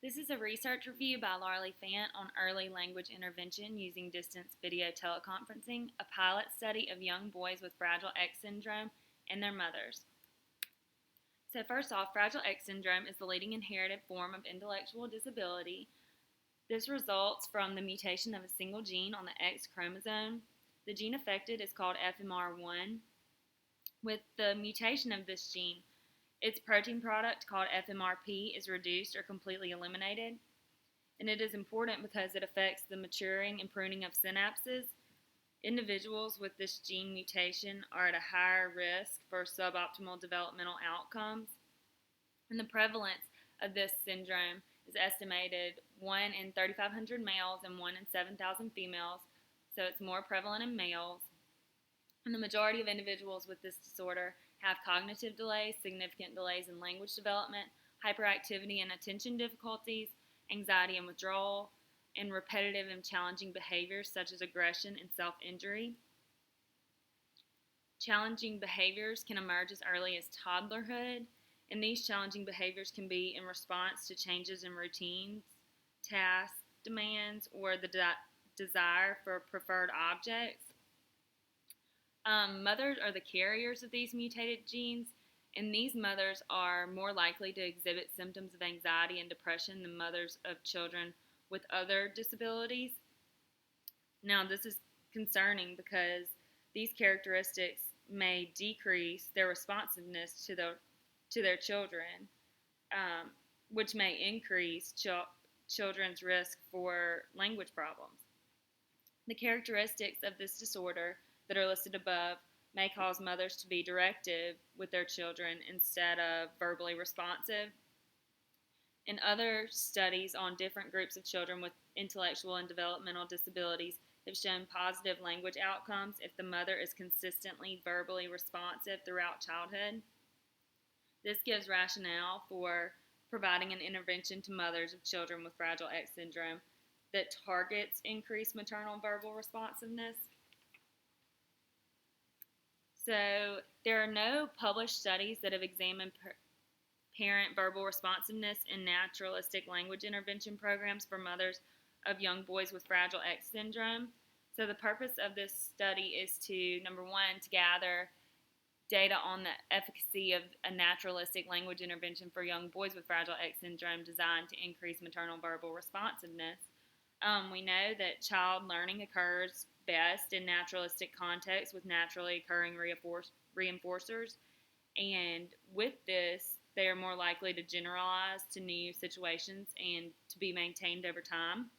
This is a research review by Larley Fant on early language intervention using distance video teleconferencing, a pilot study of young boys with Fragile X syndrome and their mothers. So first off, Fragile X syndrome is the leading inherited form of intellectual disability. This results from the mutation of a single gene on the X chromosome. The gene affected is called FMR1. With the mutation of this gene, its protein product, called FMRP, is reduced or completely eliminated. And it is important because it affects the maturing and pruning of synapses. Individuals with this gene mutation are at a higher risk for suboptimal developmental outcomes. And the prevalence of this syndrome is estimated 1 in 3,500 males and 1 in 7,000 females, so it's more prevalent in males. And the majority of individuals with this disorder have cognitive delays, significant delays in language development, hyperactivity and attention difficulties, anxiety and withdrawal, and repetitive and challenging behaviors such as aggression and self-injury. Challenging behaviors can emerge as early as toddlerhood, and these challenging behaviors can be in response to changes in routines, tasks, demands, or the desire for preferred objects. Mothers are the carriers of these mutated genes, and these mothers are more likely to exhibit symptoms of anxiety and depression than mothers of children with other disabilities. Now, this is concerning because these characteristics may decrease their responsiveness to their children, which may increase children's risk for language problems. The characteristics of this disorder that are listed above may cause mothers to be directive with their children instead of verbally responsive. And other studies on different groups of children with intellectual and developmental disabilities have shown positive language outcomes if the mother is consistently verbally responsive throughout childhood. This gives rationale for providing an intervention to mothers of children with Fragile X syndrome that targets increased maternal verbal responsiveness. So there are no published studies that have examined parent verbal responsiveness in naturalistic language intervention programs for mothers of young boys with Fragile X syndrome. So the purpose of this study is to, number one, to gather data on the efficacy of a naturalistic language intervention for young boys with Fragile X syndrome designed to increase maternal verbal responsiveness. We know that child learning occurs best in naturalistic contexts with naturally occurring reinforcers, and with this, they are more likely to generalize to new situations and to be maintained over time.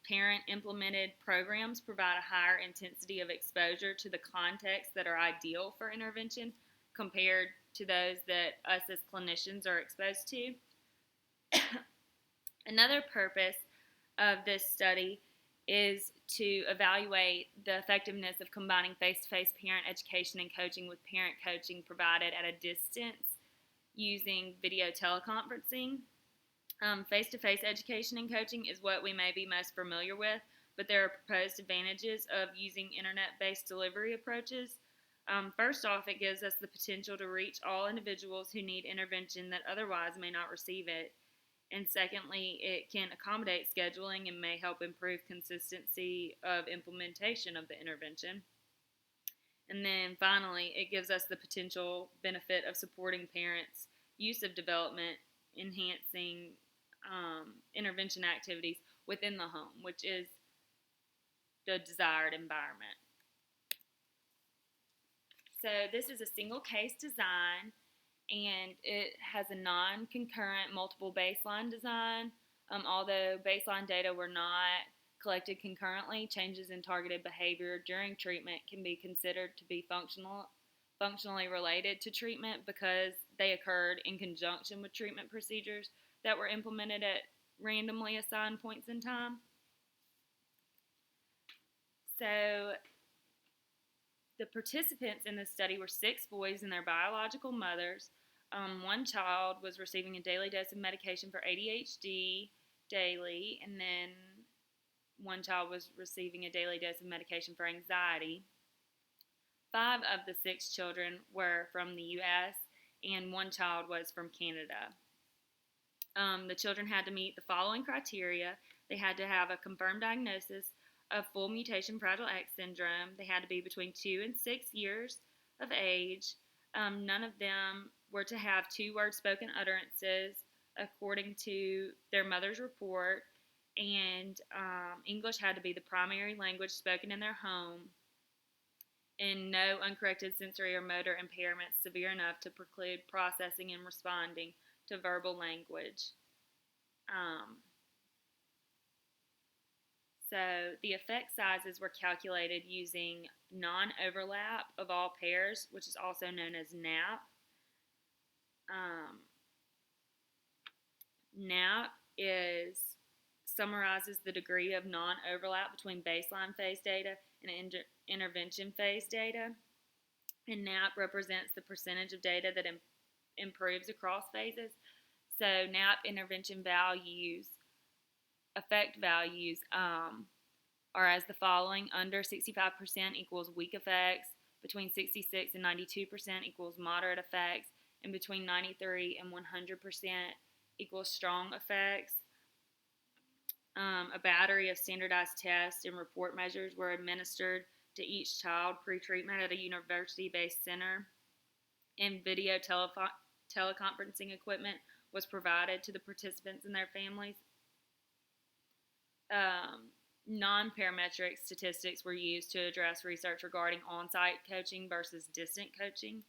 Parent-implemented programs provide a higher intensity of exposure to the contexts that are ideal for intervention compared to those that us as clinicians are exposed to. Another purpose of this study is to evaluate the effectiveness of combining face-to-face parent education and coaching with parent coaching provided at a distance using video teleconferencing. Face-to-face education and coaching is what we may be most familiar with, but there are proposed advantages of using internet-based delivery approaches. First off, it gives us the potential to reach all individuals who need intervention that otherwise may not receive it. And secondly, it can accommodate scheduling and may help improve consistency of implementation of the intervention. And then finally, it gives us the potential benefit of supporting parents' use of development, enhancing intervention activities within the home, which is the desired environment. So this is a single case design, and it has a non-concurrent multiple baseline design. Although baseline data were not collected concurrently, changes in targeted behavior during treatment can be considered to be functionally related to treatment because they occurred in conjunction with treatment procedures that were implemented at randomly assigned points in time. So the participants in this study were 6 boys and their biological mothers. One child was receiving a daily dose of medication for ADHD daily, and then one child was receiving a daily dose of medication for anxiety. 5 of the 6 children were from the U.S., and 1 child was from Canada. The children had to meet the following criteria. They had to have a confirmed diagnosis of full mutation Fragile X syndrome. They had to be between 2 and 6 years of age. None of them were to have two-word spoken utterances according to their mother's report, and English had to be the primary language spoken in their home, and no uncorrected sensory or motor impairments severe enough to preclude processing and responding to verbal language. So the effect sizes were calculated using non-overlap of all pairs, which is also known as NAP. NAP summarizes the degree of non-overlap between baseline phase data and intervention phase data. And NAP represents the percentage of data that improves across phases. So NAP intervention values, effect values, are as the following: under 65% equals weak effects, between 66 and 92% equals moderate effects, and between 93 and 100% equals strong effects. A battery of standardized tests and report measures were administered to each child pre-treatment at a university-based center, and video teleconferencing equipment was provided to the participants and their families. Non-parametric statistics were used to address research regarding on-site coaching versus distant coaching.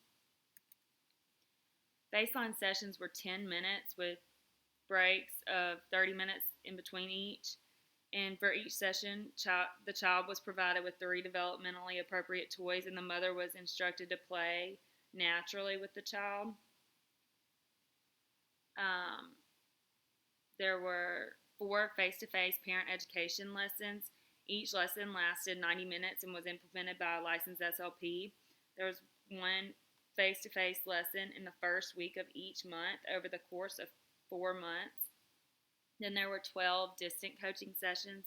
Baseline sessions were 10 minutes with breaks of 30 minutes in between each. And for each session, the child was provided with 3 developmentally appropriate toys, and the mother was instructed to play naturally with the child. There were 4 face-to-face parent education lessons. Each lesson lasted 90 minutes and was implemented by a licensed SLP. There was 1 face-to-face lesson in the first week of each month over the course of 4 months. Then there were 12 distant coaching sessions.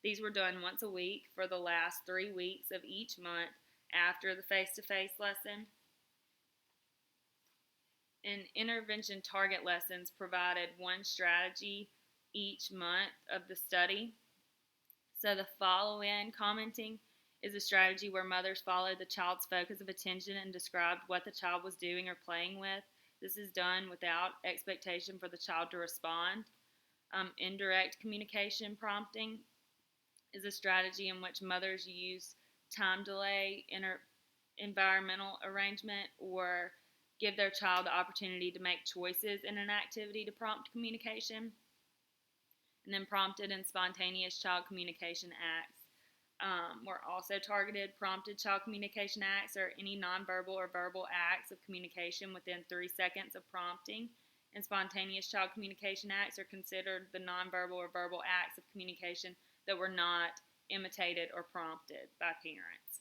These were done once a week for the last 3 weeks of each month after the face-to-face lesson. And intervention target lessons provided 1 strategy each month of the study. So the follow-in commenting is a strategy where mothers followed the child's focus of attention and described what the child was doing or playing with. This is done without expectation for the child to respond. Indirect communication prompting is a strategy in which mothers use time delay, environmental arrangement, or give their child the opportunity to make choices in an activity to prompt communication. And then prompted and spontaneous child communication acts were also targeted. Prompted child communication acts are any nonverbal or verbal acts of communication within 3 seconds of prompting, and spontaneous child communication acts are considered the nonverbal or verbal acts of communication that were not imitated or prompted by parents.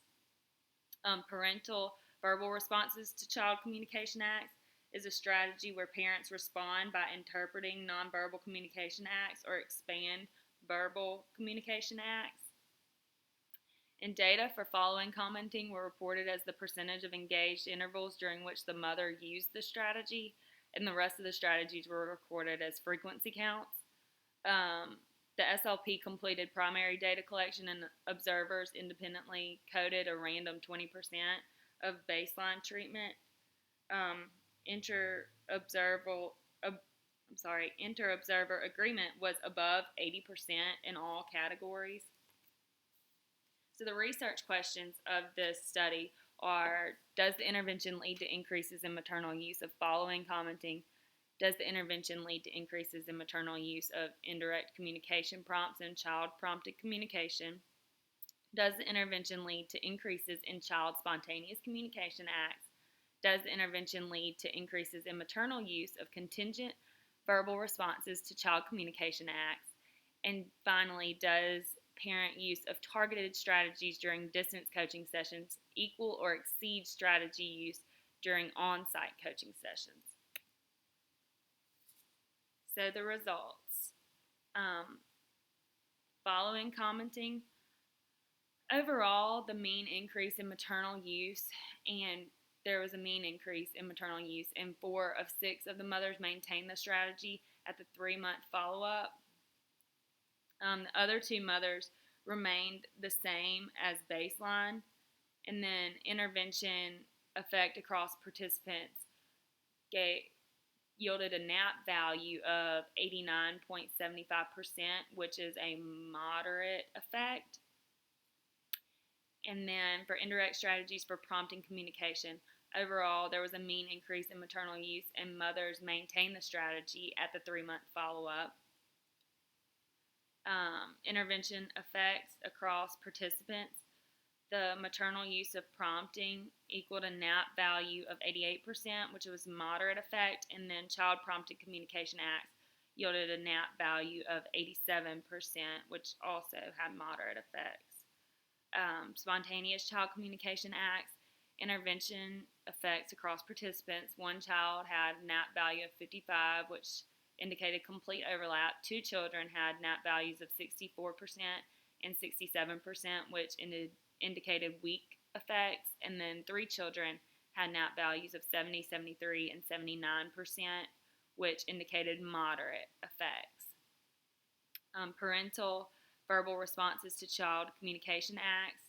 Parental verbal responses to child communication acts is a strategy where parents respond by interpreting nonverbal communication acts or expand verbal communication acts. And data for following commenting were reported as the percentage of engaged intervals during which the mother used the strategy, and the rest of the strategies were recorded as frequency counts. The SLP completed primary data collection, and observers independently coded a random 20% of baseline treatment. Inter-observer agreement was above 80% in all categories. So the research questions of this study are: does the intervention lead to increases in maternal use of following commenting? Does the intervention lead to increases in maternal use of indirect communication prompts and child-prompted communication? Does the intervention lead to increases in child spontaneous communication acts? Does the intervention lead to increases in maternal use of contingent verbal responses to child communication acts? And finally, does parent use of targeted strategies during distance coaching sessions equal or exceed strategy use during on-site coaching sessions? So the results. Following commenting, overall, the mean increase in maternal use and there was a mean increase in maternal use, and 4 of 6 of the mothers maintained the strategy at the 3-month follow-up. The other 2 mothers remained the same as baseline, and then intervention effect across participants yielded a NAP value of 89.75%, which is a moderate effect. And then for indirect strategies for prompting communication, overall there was a mean increase in maternal use, and mothers maintained the strategy at the 3-month follow-up. Intervention effects across participants. The maternal use of prompting equaled a NAP value of 88%, which was moderate effect, and then child prompted communication acts yielded a NAP value of 87%, which also had moderate effects. Spontaneous child communication acts, intervention effects across participants. 1 child had a NAP value of 55, which indicated complete overlap. 2 children had NAP values of 64% and 67%, which indicated weak effects, and then 3 children had NAP values of 70, 73, and 79%, which indicated moderate effects. Parental verbal responses to child communication acts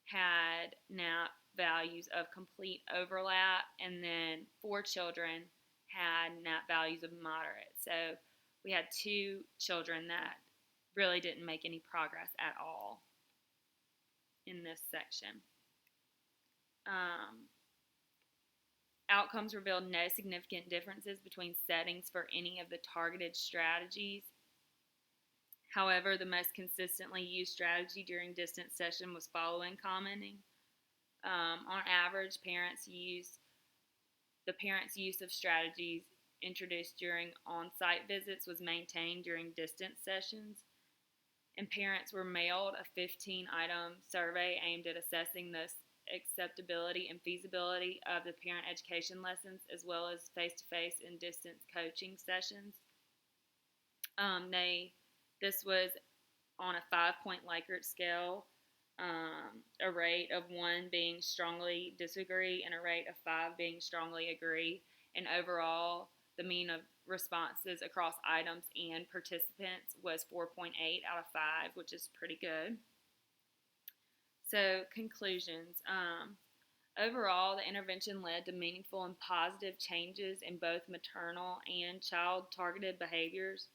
had NAP values of complete overlap, and then 4 children had NAP values of moderate. So we had 2 children that really didn't make any progress at all in this section. Outcomes revealed no significant differences between settings for any of the targeted strategies. However, the most consistently used strategy during distance session was follow-in commenting. On average, the parents' use of strategies introduced during on-site visits was maintained during distance sessions, and parents were mailed a 15-item survey aimed at assessing the acceptability and feasibility of the parent education lessons, as well as face-to-face and distance coaching sessions. This was on a 5-point Likert scale, a rate of 1 being strongly disagree and a rate of 5 being strongly agree. And overall, the mean of responses across items and participants was 4.8 out of 5, which is pretty good. So, conclusions. Overall, the intervention led to meaningful and positive changes in both maternal and child-targeted behaviors.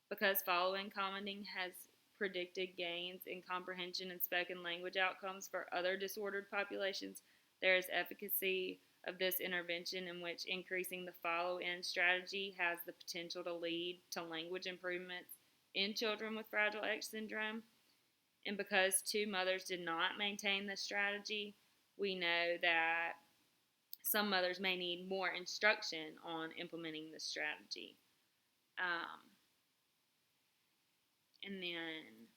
Because follow-in commenting has predicted gains in comprehension and spoken language outcomes for other disordered populations, there is efficacy of this intervention in which increasing the follow-in strategy has the potential to lead to language improvements in children with Fragile X syndrome. And because 2 mothers did not maintain the strategy, we know that some mothers may need more instruction on implementing this strategy. And then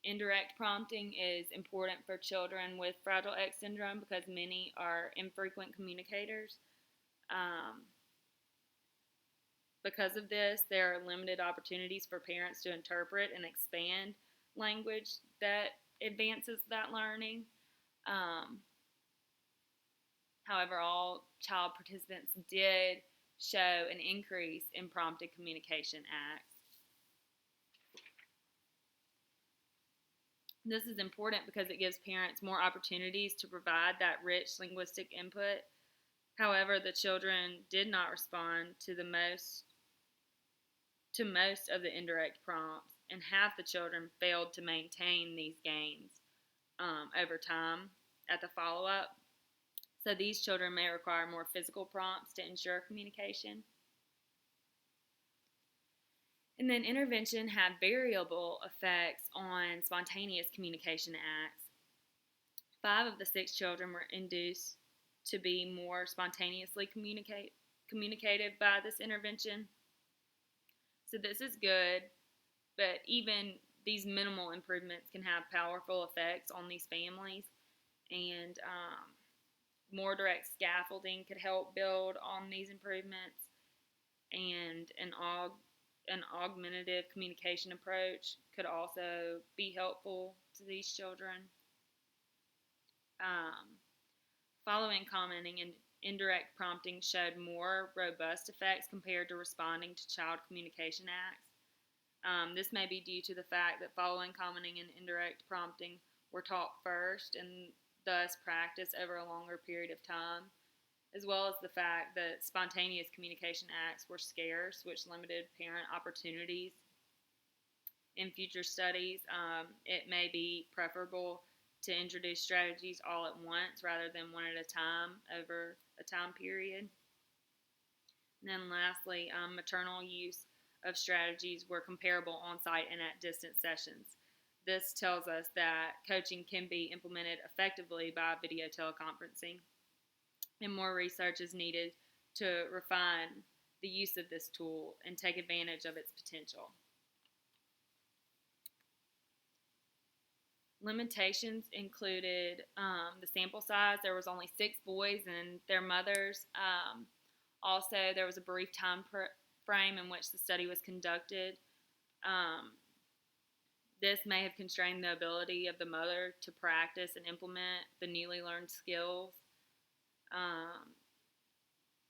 indirect prompting is important for children with Fragile X syndrome because many are infrequent communicators. Because of this, there are limited opportunities for parents to interpret and expand language that advances that learning. However, all child participants did show an increase in prompted communication acts. This is important because it gives parents more opportunities to provide that rich linguistic input. However, the children did not respond to most of the indirect prompts, and half the children failed to maintain these gains over time at the follow-up. So these children may require more physical prompts to ensure communication. And then intervention had variable effects on spontaneous communication acts. 5 of the 6 children were induced to be more spontaneously communicated by this intervention. So this is good, but even these minimal improvements can have powerful effects on these families, and more direct scaffolding could help build on these improvements, and an augmentative communication approach could also be helpful to these children. Following commenting and indirect prompting showed more robust effects compared to responding to child communication acts. This may be due to the fact that following commenting and indirect prompting were taught first and thus practiced over a longer period of time, as well as the fact that spontaneous communication acts were scarce, which limited parent opportunities. In future studies, it may be preferable to introduce strategies all at once rather than one at a time over a time period. And then lastly, maternal use of strategies were comparable on site and at distance sessions. This tells us that coaching can be implemented effectively by video teleconferencing, and more research is needed to refine the use of this tool and take advantage of its potential. Limitations included the sample size. There was only 6 boys and their mothers. Also, there was a brief time frame in which the study was conducted. This may have constrained the ability of the mother to practice and implement the newly learned skills.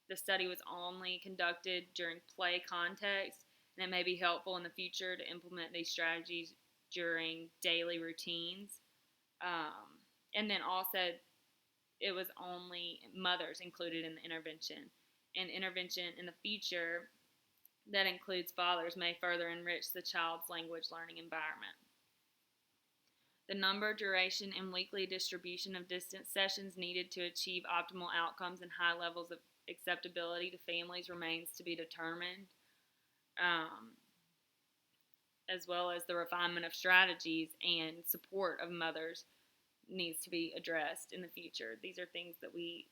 The study was only conducted during play context, and it may be helpful in the future to implement these strategies during daily routines. And then also, it was only mothers included in the intervention. And intervention in the future that includes fathers may further enrich the child's language learning environment. The number, duration, and weekly distribution of distance sessions needed to achieve optimal outcomes and high levels of acceptability to families remains to be determined, as well as the refinement of strategies and support of mothers needs to be addressed in the future. These are things that we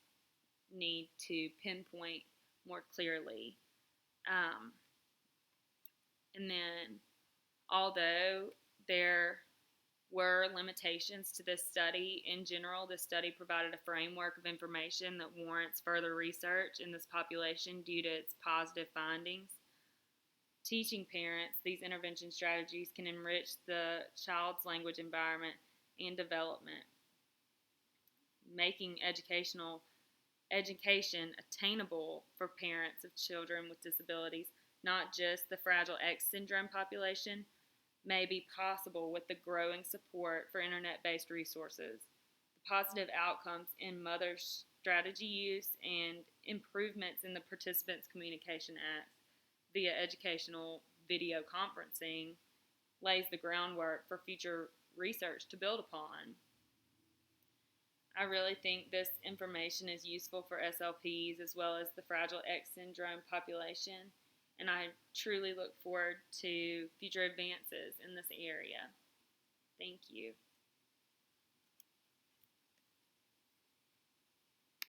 need to pinpoint more clearly. And then, although there were limitations to this study, in general, this study provided a framework of information that warrants further research in this population due to its positive findings. Teaching parents these intervention strategies can enrich the child's language environment and development, making education attainable for parents of children with disabilities, not just the Fragile X syndrome population, may be possible with the growing support for internet-based resources. The positive outcomes in mother strategy use and improvements in the participants' communication acts via educational video conferencing lays the groundwork for future research to build upon. I really think this information is useful for SLPs as well as the Fragile X syndrome population, and I truly look forward to future advances in this area. Thank you.